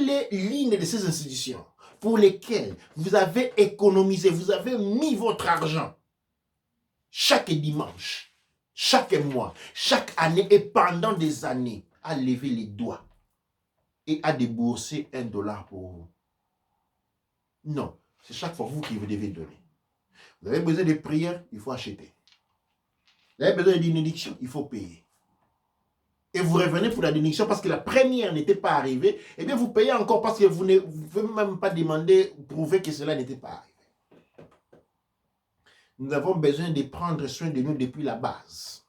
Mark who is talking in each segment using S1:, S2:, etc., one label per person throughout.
S1: quelle est l'une de ces institutions pour lesquelles vous avez économisé, vous avez mis votre argent chaque dimanche, chaque mois, chaque année et pendant des années à lever les doigts et à débourser $1 pour vous? Non, c'est chaque fois vous qui vous devez donner. Vous avez besoin de prières, il faut acheter. Vous avez besoin d'une bénédiction, il faut payer. Et vous revenez pour la bénédiction parce que la première n'était pas arrivée, et bien vous payez encore parce que vous ne pouvez même pas demander, prouver que cela n'était pas arrivé. Nous avons besoin de prendre soin de nous depuis la base.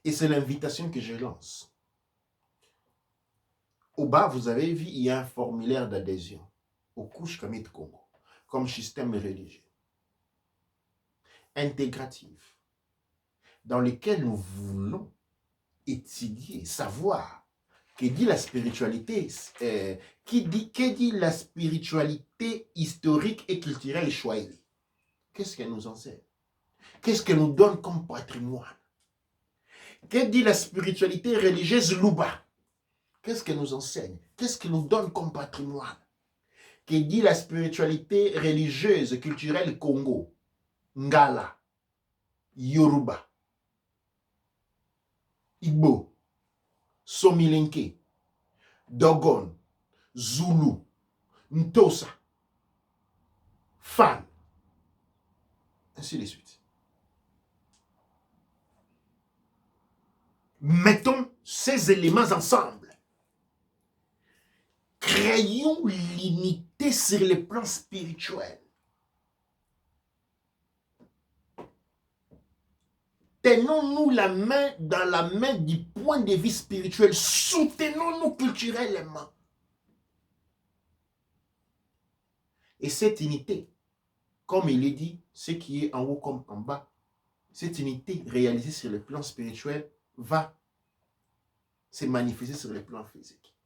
S1: Et c'est l'invitation que je lance. Au bas, vous avez vu, il y a un formulaire d'adhésion au Couche Kamit Congo, comme système religieux, intégratif, dans lequel nous voulons étudier, savoir que dit la spiritualité, que dit la spiritualité historique et culturelle Swahili. Qu'est-ce qu'elle nous enseigne? Qu'est-ce qu'elle nous donne comme patrimoine? Que dit la spiritualité religieuse Luba? Qu'est-ce qu'elle nous enseigne? Qu'est-ce qu'elle nous donne comme patrimoine? Que dit la spiritualité religieuse culturelle Congo? Ngala, Yoruba, Igbo, Somilenke, Dogon, Zulu, Ntosa, Fan, ainsi de suite. Mettons ces éléments ensemble. Créons l'unité sur le plan spirituel. Tenons-nous la main dans la main du point de vue spirituel. Soutenons-nous culturellement. Et cette unité, comme il est dit, ce qui est en haut comme en bas, cette unité réalisée sur le plan spirituel va se manifester sur le plan physique.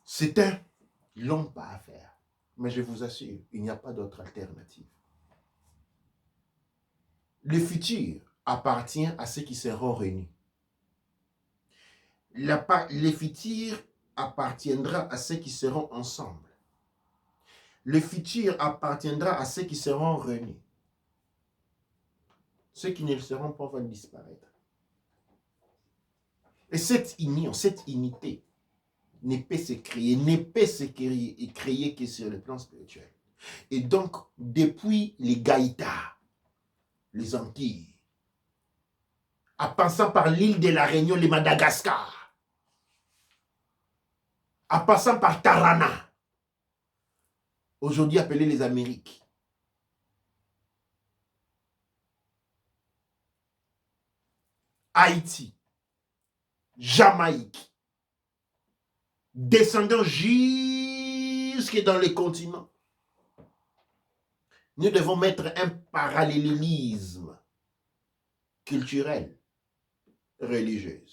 S1: C'est un long pas à faire, mais je vous assure, il n'y a pas d'autre alternative. Le futur appartient à ceux qui seront réunis. Le futur appartiendra à ceux qui seront ensemble. Le futur appartiendra à ceux qui seront réunis. Ceux qui ne le seront pas vont disparaître. Et cette union, cette unité ne peut se créer que sur le plan spirituel. Et donc, depuis les Gaïtas, les Antilles, en passant par l'île de la Réunion, les Madagascar, en passant par Tarana, aujourd'hui appelé les Amériques, Haïti, Jamaïque, descendant jusque dans les continents. Nous devons mettre un parallélisme culturel, religieux.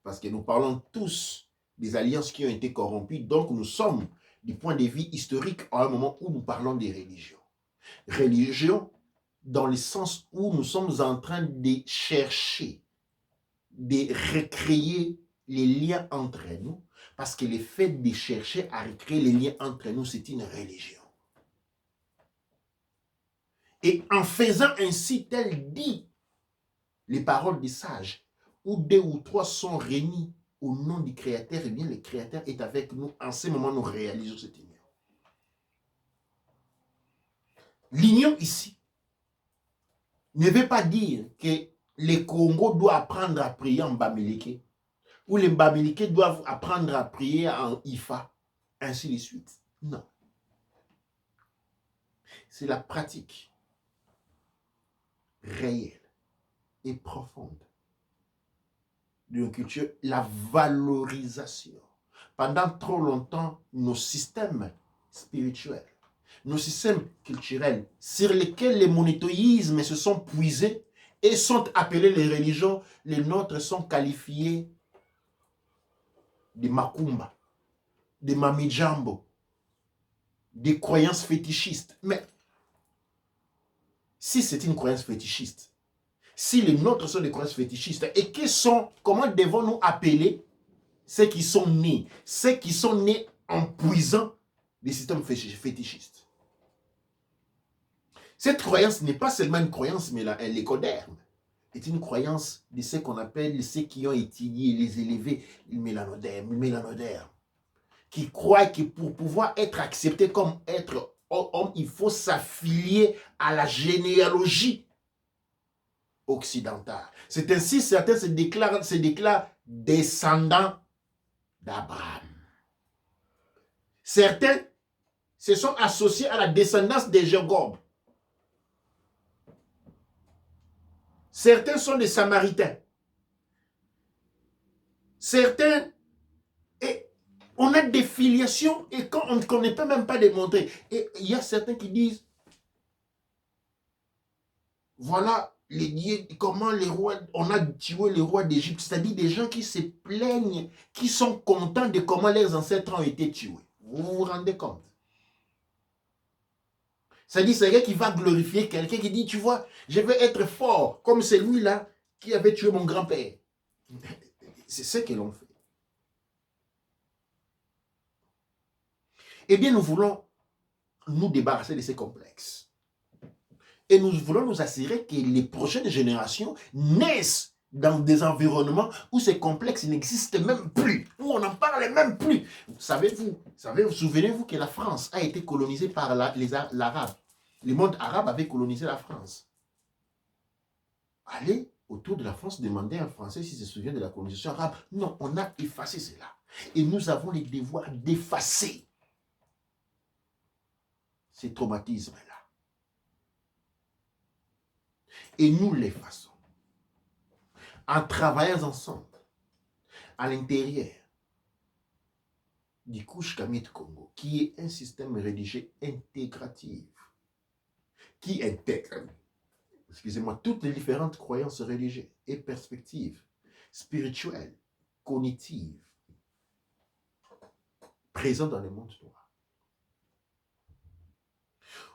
S1: Parce que nous parlons tous des alliances qui ont été corrompues, donc nous sommes du point de vue historique à un moment où nous parlons des religions. Religion dans le sens où nous sommes en train de chercher, de recréer les liens entre nous, parce que le fait de chercher à recréer les liens entre nous, c'est une religion. Et en faisant ainsi, tel dit les paroles des sages, où 2 ou 3 sont réunis au nom du Créateur, et bien le Créateur est avec nous. En ce moment, nous réalisons cette union. L'union ici ne veut pas dire que les Congo doivent apprendre à prier en Bamileke, ou les Bamileke doivent apprendre à prier en Ifa, ainsi de suite. Non. C'est la pratique réelle et profonde d'une culture, la valorisation. Pendant trop longtemps, nos systèmes spirituels, nos systèmes culturels, sur lesquels les monothéismes se sont puisés et sont appelés les religions, les nôtres sont qualifiés de Makumba, de Mamijambo, des croyances fétichistes. Mais si c'est une croyance fétichiste, si les nôtres sont des croyances fétichistes, et comment devons-nous appeler ceux qui sont nés en puisant des systèmes fétichistes? Cette croyance n'est pas seulement une croyance, mais l'écoderme est une croyance de ce qu'on appelle ceux qui ont étudié les élevés, le mélanoderme, qui croient que pour pouvoir être accepté comme être homme, il faut s'affilier à la généalogie occidentale. C'est ainsi certains se déclarent descendants d'Abraham. Certains se sont associés à la descendance de Jacob. Certains sont des Samaritains. Certains, et on a des filiations et quand on ne peut même pas démontrer. Et il y a certains qui disent, voilà les dieux, comment les rois, on a tué les rois d'Égypte, c'est-à-dire des gens qui se plaignent, qui sont contents de comment leurs ancêtres ont été tués. Vous vous rendez compte? C'est-à-dire c'est quelqu'un qui va glorifier quelqu'un qui dit, tu vois, je veux être fort, comme celui-là qui avait tué mon grand-père. C'est ce que l'on fait. Eh bien, nous voulons nous débarrasser de ces complexes. Et nous voulons nous assurer que les prochaines générations naissent dans des environnements où ces complexes n'existent même plus, où on n'en parle même plus. Souvenez-vous que la France a été colonisée par l'Arabe. Le monde arabe avait colonisé la France. Allez autour de la France demander à un Français s'il se souvient de la colonisation arabe. Non, on a effacé cela. Et nous avons le devoir d'effacer ces traumatismes-là. Et nous l'effaçons. En travaillant ensemble, à l'intérieur du Kush Kamit Congo, qui est un système religieux intégratif, qui intègre, excusez-moi, toutes les différentes croyances religieuses et perspectives spirituelles, cognitives, présentes dans le monde noir.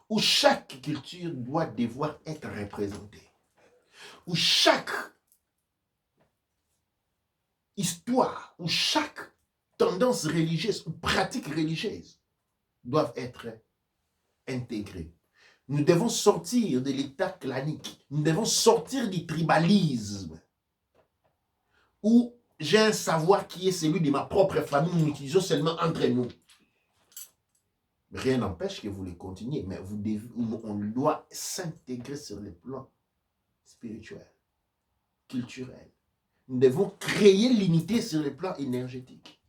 S1: Où chaque culture doit devoir être représentée. Où chaque histoire, où chaque tendance religieuse ou pratique religieuse doivent être intégrées. Nous devons sortir de l'état clanique. Nous devons sortir du tribalisme où j'ai un savoir qui est celui de ma propre famille, nous l'utilisons seulement entre nous. Rien n'empêche que vous le continuez, mais on doit s'intégrer sur le plan spirituel, culturel. Nous devons créer l'unité sur le plan énergétique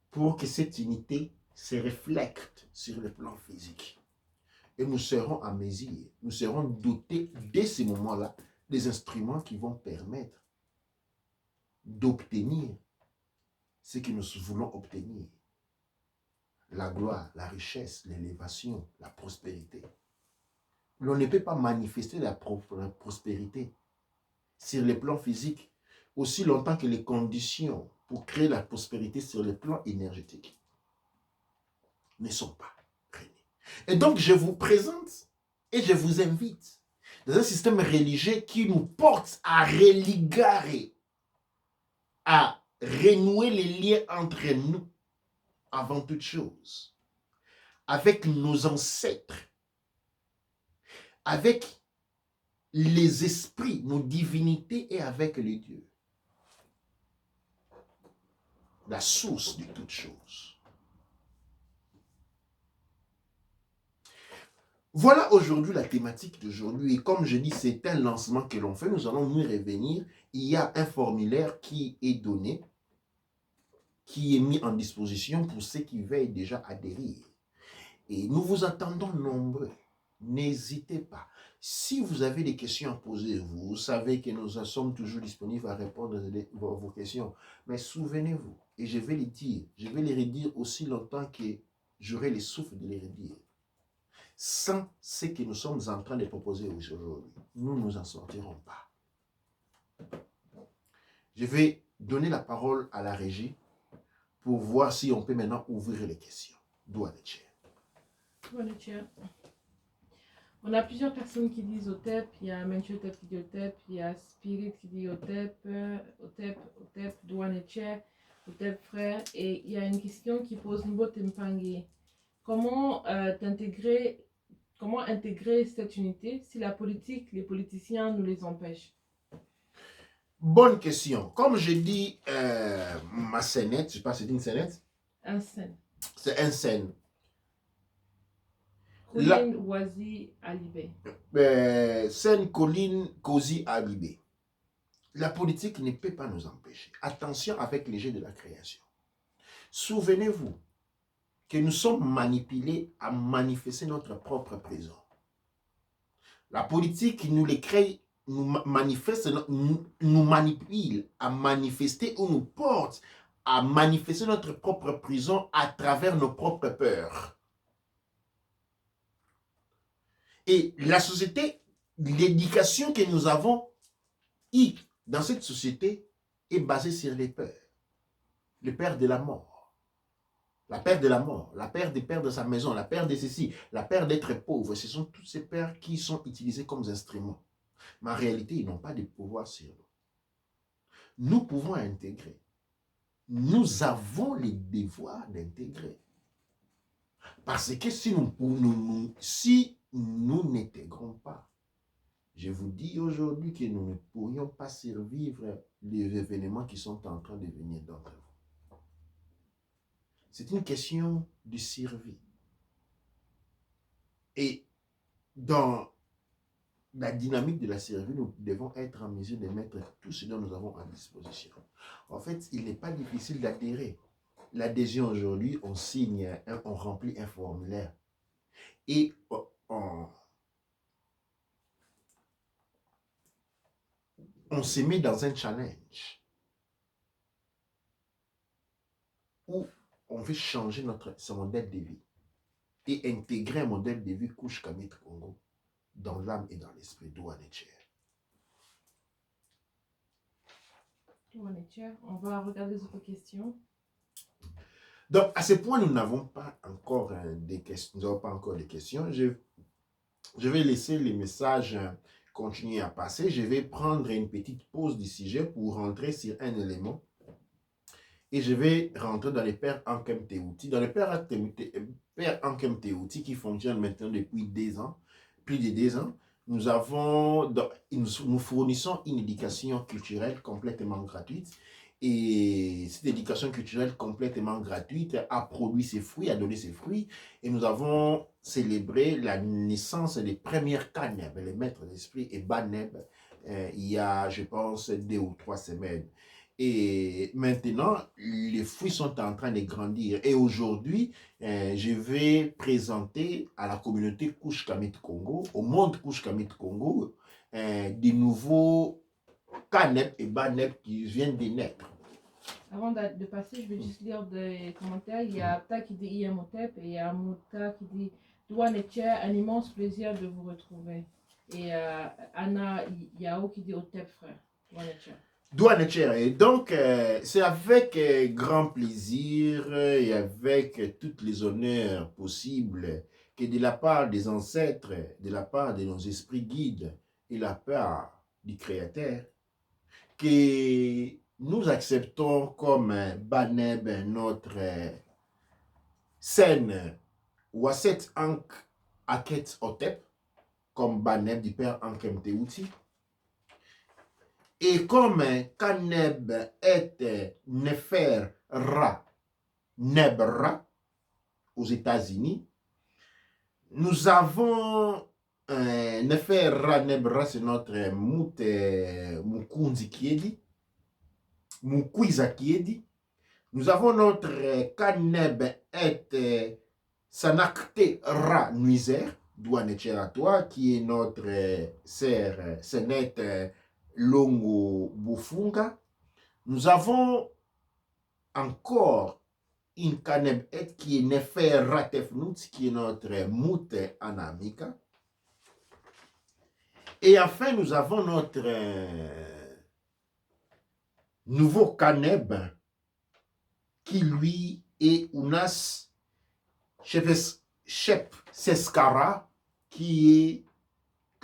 S1: pour que cette unité se reflète sur le plan physique. Et nous serons à mesure, nous serons dotés dès ce moment-là des instruments qui vont permettre d'obtenir ce que nous voulons obtenir. La gloire, la richesse, l'élévation, la prospérité. On ne peut pas manifester la prospérité sur le plan physique aussi longtemps que les conditions pour créer la prospérité sur le plan énergétique ne sont pas réunies. Et donc, je vous présente et je vous invite dans un système religieux qui nous porte à religarer, à renouer les liens entre nous, avant toute chose, avec nos ancêtres, avec les esprits, nos divinités et avec les dieux. La source de toute chose. Voilà aujourd'hui la thématique d'aujourd'hui. Et comme je dis, c'est un lancement que l'on fait. Nous allons nous revenir. Il y a un formulaire qui est donné, qui est mis en disposition pour ceux qui veulent déjà adhérer. Et nous vous attendons nombreux. N'hésitez pas. Si vous avez des questions à poser, vous savez que nous sommes toujours disponibles à répondre à vos questions. Mais souvenez-vous, et je vais les dire, je vais les redire aussi longtemps que j'aurai le souffle de les redire. Sans ce que nous sommes en train de proposer aujourd'hui, nous ne nous en sortirons pas. Je vais donner la parole à la régie pour voir si on peut maintenant ouvrir les questions. Doigt de chair.
S2: On a plusieurs personnes qui disent Otep, il y a Menchu Otep qui dit Otep, il y a Spirit qui dit Otep, Otep, Douane et Tchè, Otep frère. Et il y a une question qui pose Mbo Tempangue. Comment comment intégrer cette unité si la politique, les politiciens nous les empêchent?
S1: Bonne question. Comme je dis, ma scénette, je ne sais pas si c'est une scénette,
S2: Un scène.
S1: c'est un scène.
S2: Colline Wazi Alibé.
S1: Scène Colline Kosi Alibé. La politique ne peut pas nous empêcher. Attention avec les jeux de la création. Souvenez-vous que nous sommes manipulés à manifester notre propre présent. La politique nous les crée, nous manifeste, nous manipule à manifester ou nous porte à manifester notre propre prison à travers nos propres peurs. Et la société, l'éducation que nous avons eue dans cette société est basée sur les peurs. Les peurs de la mort. La peur de la mort, la peur de perdre sa maison, la peur de ceci, la peur d'être pauvre. Ce sont toutes ces peurs qui sont utilisées comme instruments. Mais en réalité, ils n'ont pas de pouvoir sur nous. Nous pouvons intégrer. Nous avons le devoir d'intégrer. Parce que si nous n'intégrons pas, je vous dis aujourd'hui que nous ne pourrions pas survivre les événements qui sont en train de venir d'entre vous. C'est une question de survie. Et dans la dynamique de la survie, nous devons être en mesure de mettre tout ce dont nous avons à disposition. En fait, il n'est pas difficile d'adhérer. L'adhésion aujourd'hui, on signe, on remplit un formulaire et on se met dans un challenge où on veut changer son modèle de vie et intégrer un modèle de vie Kush Kamit Congo dans l'âme et dans l'esprit d'Ouane Tchè.
S2: On va regarder les autres questions.
S1: Donc, à ce point, nous n'avons pas encore des questions. Nous n'avons pas encore des questions. Je vais laisser les messages continuer à passer. Je vais prendre une petite pause du sujet pour rentrer sur un élément. Et je vais rentrer dans les pères Ankem Teouti. Dans les pères Ankem Teouti qui fonctionnent maintenant depuis 2 ans, plus de 2 ans, nous fournissons une éducation culturelle complètement gratuite. Et cette éducation culturelle complètement gratuite a produit ses fruits, a donné ses fruits. Et nous avons célébré la naissance des premières Kaneb, les maîtres d'esprit et Baneb, il y a, je pense, 2 ou 3 semaines. Et maintenant, les fruits sont en train de grandir. Et aujourd'hui, je vais présenter à la communauté Kush Kamit Congo, au monde Kush Kamit Congo, des nouveaux Kanep et Banep qui viennent de naître.
S2: Avant de passer, je vais juste lire des commentaires. Il y a Apta qui dit IMOTEP et il y a Mouta qui dit Douane et Tchè, un immense plaisir de vous retrouver. Et Anna Yao qui dit Otep frère. Douane et Tchè.
S1: Douane et Tchè. Et donc, c'est avec grand plaisir et avec tous les honneurs possibles que de la part des ancêtres, de la part de nos esprits guides et de la part du Créateur, que nous acceptons comme Baneb notre scène Wasset Ank Aket Otep, comme Baneb du père Ankem Teouti. Et comme Kaneb est Nefer Ra Nebra aux États-Unis, nous avons Nefer Ra Nebra, c'est notre Mukunzi Kiedi, Mukwiza Kiedi. Nous avons notre Kaneb et Sanakte Ra Nuiser, Douane Tchè à toi, qui est notre sœur Sénète Longo Bufunga. Nous avons encore une Kaneb et qui est Nefer Ratefnout, qui est notre Moute Anamika. Et enfin, nous avons notre nouveau Kaneb qui lui est Unas Shep Seskara, qui est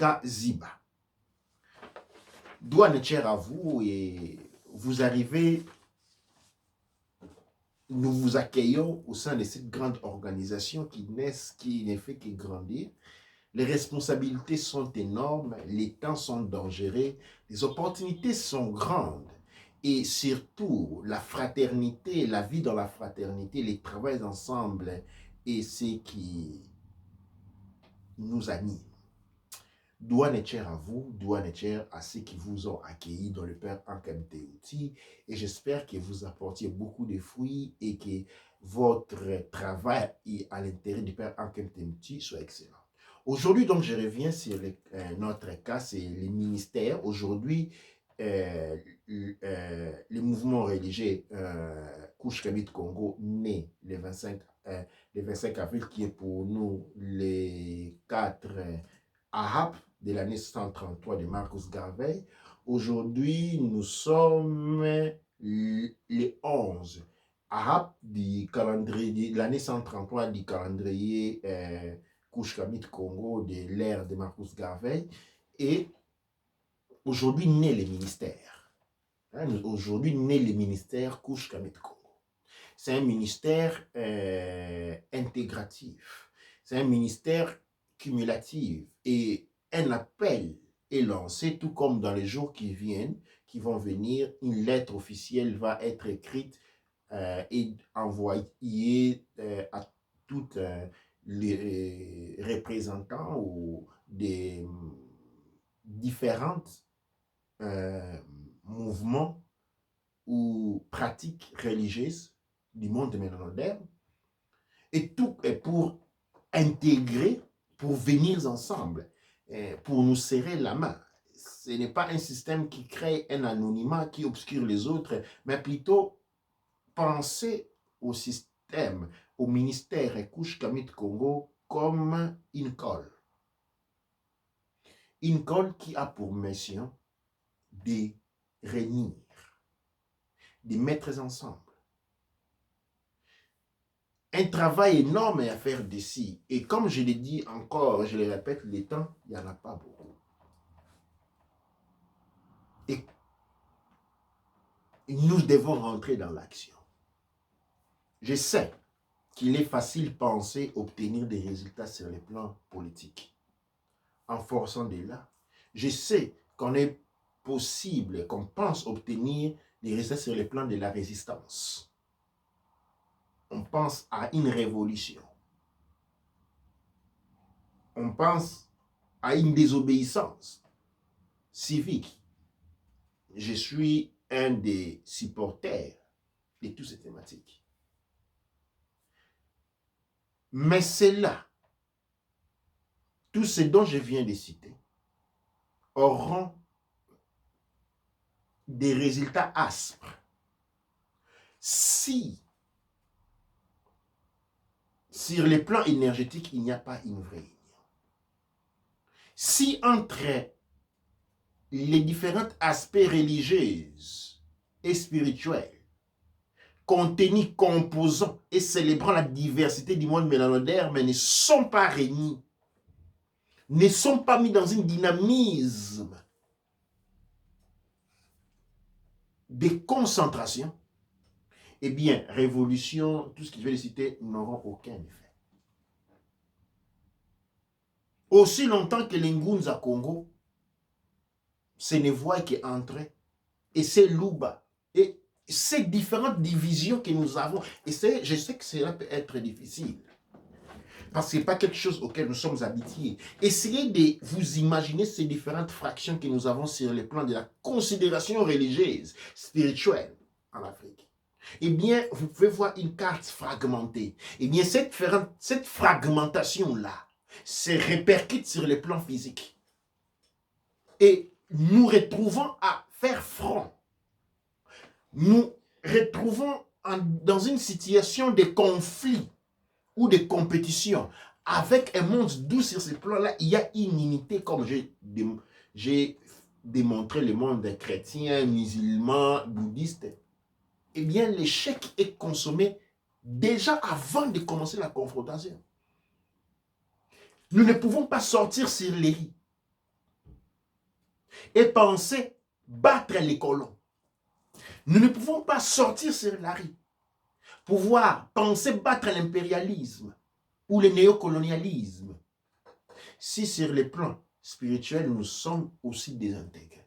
S1: Monica Ziba. Douane chère à vous et vous arrivez, nous vous accueillons au sein de cette grande organisation qui ne fait que grandir. Les responsabilités sont énormes, les temps sont dangereux, les opportunités sont grandes. Et surtout, la fraternité, la vie dans la fraternité, les travails ensemble et ce qui nous anime. Douane chère à vous, douane chère à ceux qui vous ont accueillis dans le Père Ankam Teouti. Et j'espère que vous apportiez beaucoup de fruits et que votre travail à l'intérieur du Père Ankam Teouti soit excellent. Aujourd'hui, donc, je reviens sur notre cas, c'est les ministères. Aujourd'hui, le mouvement religieux Couche Kabit Congo, né le 25 avril, qui est pour nous les 4 Ahab de l'année 133 de Marcus Garvey. Aujourd'hui, nous sommes les 11 Ahab du calendrier de l'année 133 du calendrier Couche Kabit Congo de l'ère de Marcus Garvey. Et aujourd'hui, naît les ministères. Aujourd'hui, naît les ministères Couche Kabit Congo. C'est un ministère intégratif. C'est un ministère cumulatif. Et un appel est lancé, tout comme dans les jours qui viennent, qui vont venir, une lettre officielle va être écrite et envoyée à toutes les représentants ou des différentes mouvements ou pratiques religieuses du monde moderne, et tout est pour intégrer, pour venir ensemble, pour nous serrer la main. Ce n'est pas un système qui crée un anonymat, qui obscure les autres, mais plutôt penser au système, au ministère Couche Kabit Congo comme une colle. Une colle qui a pour mission de réunir, de mettre ensemble. Un travail énorme à faire d'ici. Et comme je l'ai dit encore, je le répète, le temps, il n'y en a pas beaucoup. Et nous devons rentrer dans l'action. Je sais qu'il est facile de penser obtenir des résultats sur le plan politique en forçant des là. Je sais qu'on est possible, qu'on pense obtenir des résultats sur le plan de la résistance. On pense à une révolution. On pense à une désobéissance civique. Je suis un des supporters de toutes ces thématiques. Mais c'est là, tout ce dont je viens de citer auront des résultats aspres si, sur le plan énergétique, il n'y a pas une vraie union. Si entre les différents aspects religieux et spirituels, contenus, composants et célébrant la diversité du monde mélanodaire, mais ne sont pas réunis, ne sont pas mis dans un dynamisme de concentration, eh bien, révolution, tout ce que je vais citer, n'auront aucun effet. Aussi longtemps que les Ngunza Congo, ce ne voit qu'entrer, et c'est Luba, et ces différentes divisions que nous avons, et je sais que cela peut être difficile, parce que ce n'est pas quelque chose auquel nous sommes habitués. Essayez de vous imaginer ces différentes fractions que nous avons sur le plan de la considération religieuse, spirituelle en Afrique. Eh bien, vous pouvez voir une carte fragmentée. Eh bien, cette fragmentation-là se répercute sur le plan physique. Et nous retrouvons à faire front. Nous retrouvons dans une situation de conflit ou de compétition avec un monde d'où sur ce plan-là, il y a une unité, comme j'ai démontré le monde chrétien, musulman, bouddhiste. Eh bien, l'échec est consommé déjà avant de commencer la confrontation. Nous ne pouvons pas sortir sur les riz. et penser battre les colons. Nous ne pouvons pas sortir sur la rue, pouvoir penser battre l'impérialisme ou le néocolonialisme si sur le plan spirituel nous sommes aussi désintégrés.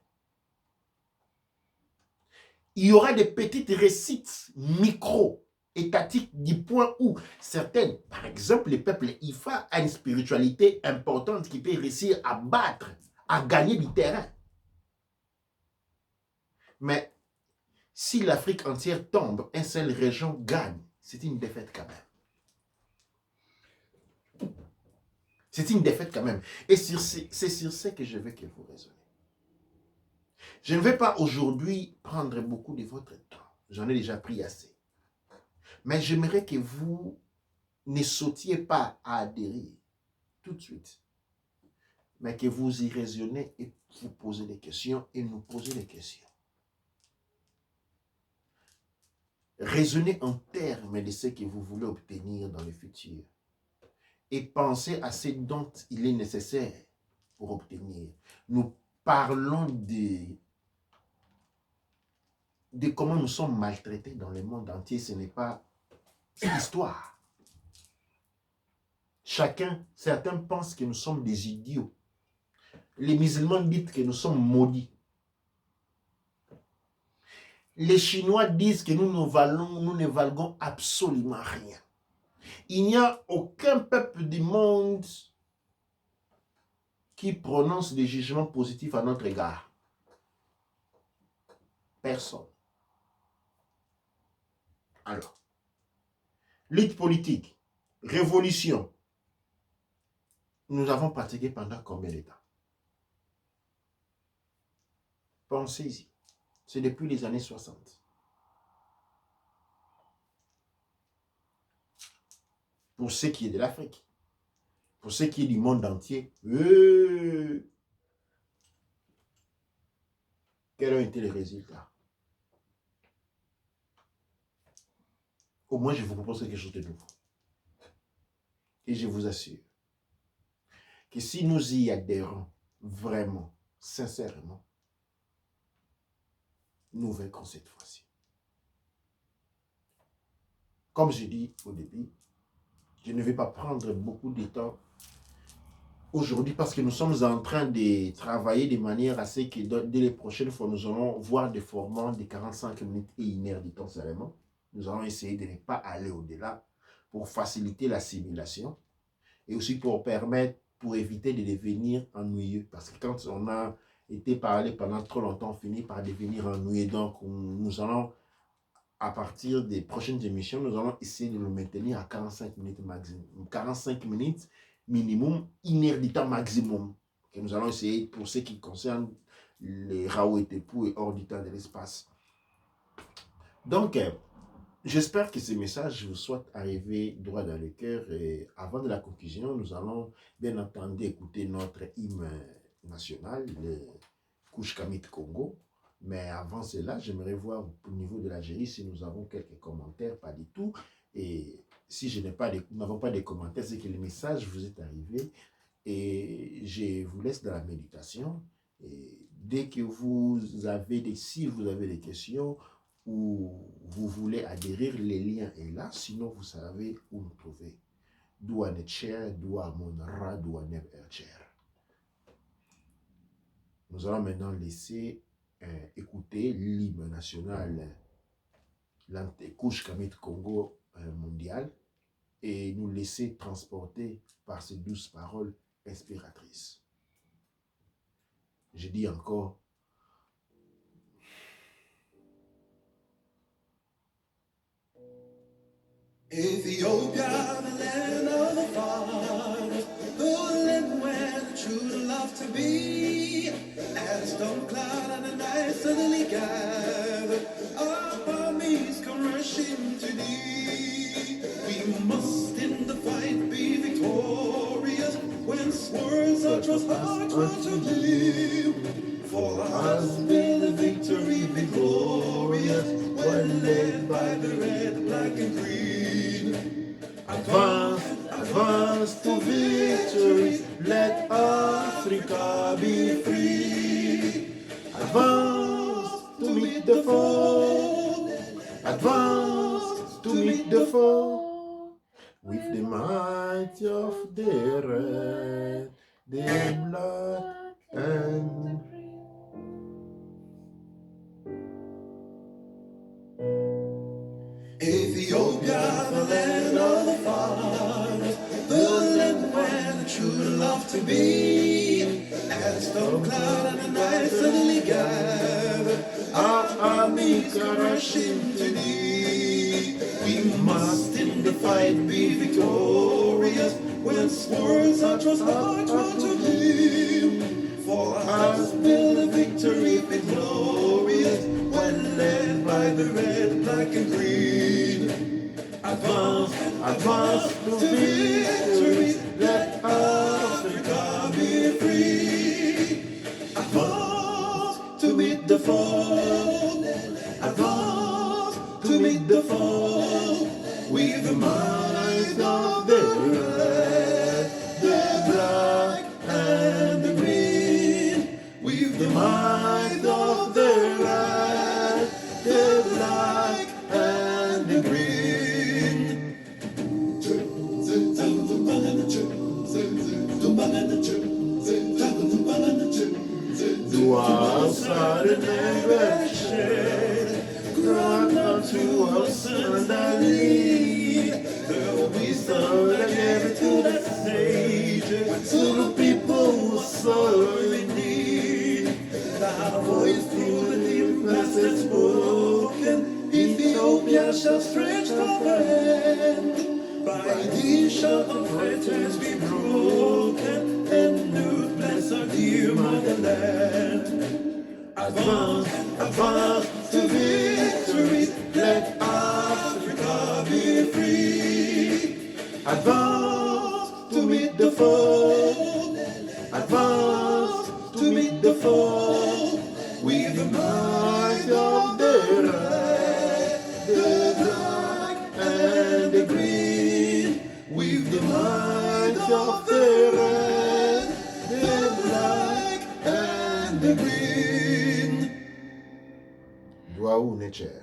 S1: Il y aura des petites réussites micro-étatiques du point où certaines, par exemple le peuple Ifa a une spiritualité importante qui peut réussir à battre, à gagner du terrain. Mais si l'Afrique entière tombe, une seule région gagne, c'est une défaite quand même. C'est une défaite quand même. Et c'est sur ce que je veux que vous raisonnez. Je ne vais pas aujourd'hui prendre beaucoup de votre temps. J'en ai déjà pris assez. Mais j'aimerais que vous ne sautiez pas à adhérer tout de suite. Mais que vous y raisonnez et vous posez des questions et nous posez des questions. Raisonnez en termes de ce que vous voulez obtenir dans le futur. Et pensez à ce dont il est nécessaire pour obtenir. Nous parlons de comment nous sommes maltraités dans le monde entier. Ce n'est pas l'histoire. Certains pensent que nous sommes des idiots. Les musulmans disent que nous sommes maudits. Les Chinois disent que nous ne valons absolument rien. Il n'y a aucun peuple du monde qui prononce des jugements positifs à notre égard. Personne. Alors, lutte politique, révolution, nous avons pratiqué pendant combien de temps? Pensez-y. C'est depuis les années 60. Pour ce qui est de l'Afrique, pour ce qui est du monde entier, quels ont été les résultats? Au moins, je vous propose quelque chose de nouveau. Et je vous assure que si nous y adhérons vraiment, sincèrement, nous vaincrons cette fois-ci. Comme je dis au début, je ne vais pas prendre beaucoup de temps aujourd'hui parce que nous sommes en train de travailler de manière à ce que dès les prochaines fois, nous allons voir des formats de 45 minutes et 1 heure de temps seulement. Nous allons essayer de ne pas aller au-delà pour faciliter l'assimilation et aussi pour éviter de devenir ennuyeux. Parce que quand on a été parlé pendant trop longtemps, on finit par devenir ennuyeux. Donc, nous allons, à partir des prochaines émissions, nous allons essayer de le maintenir à 45 minutes maximum. 45 minutes minimum, 1 heure de temps maximum. Que nous allons essayer pour ce qui concerne les Rao et Tepou et hors du temps de l'espace. Donc, j'espère que ce message vous soit arrivé droit dans le cœur. Et avant de la conclusion, nous allons bien entendu écouter notre hymne national, le Kouch Kamit Congo. Mais avant cela, j'aimerais voir au niveau de l'Algérie si nous avons quelques commentaires, pas du tout. Et si nous n'avons pas de commentaires, c'est que le message vous est arrivé. Et je vous laisse dans la méditation. Et dès que si vous avez des questions, ou vous voulez adhérer, les liens est là. Sinon, vous savez où nous trouver. Douane Cher, Douamonra, Douane Cher. Nous allons maintenant laisser écouter l'hymne national, l'Antekouche Kamit Congo mondial, et nous laisser transporter par ces douces paroles inspiratrices. Je dis encore,
S3: Ethiopia, the land of the fathers, the land where the true love to be. As storm cloud and the night suddenly gathered, our armies come rushing to thee. We must in the fight be victorious, when swords are thrust hard to live. For us will the victory be glorious, when led by the red, black and green.
S1: advance, advance to victory, let Africa be free. might of the red, the black, and
S3: Ethiopia, the land of the fathers, the land where the true love to be. As storm cloud and the night suddenly gathered, our armies are rushing to thee. We must in the fight be victorious, when swords are thrust hard to him. For us will the victory be glorious, when led by the red, black and green. Advance, advance to victory, let Africa be free. Advance to meet the foe, advance to meet the foe, with the might of the red, the black and the green, with the might of the red, the black and the green.
S1: to us are the never shed, grant unto us underneath the wisdom that gave to the sage, to the people who sorrow in need. Thy voice through the deep passage spoken, Ethiopia shall stretch forth her hand. By thee shall the fetters be broken, and new bless our dear motherland. Advance, advance to victory, let Africa be free. Advance to meet the foe, advance to meet the foe, with the might of the red, the black and the green, with the might of the red, the black and the green. Douaou Necher.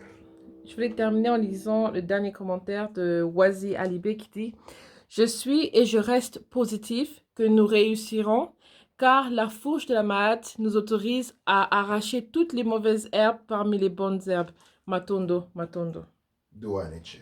S2: Je voulais terminer en lisant le dernier commentaire de Wazi Alibé qui dit « Je suis et je reste positif que nous réussirons car la fourche de la Maat nous autorise à arracher toutes les mauvaises herbes parmi les bonnes herbes. Matondo, Matondo. »
S1: Douaou Necher.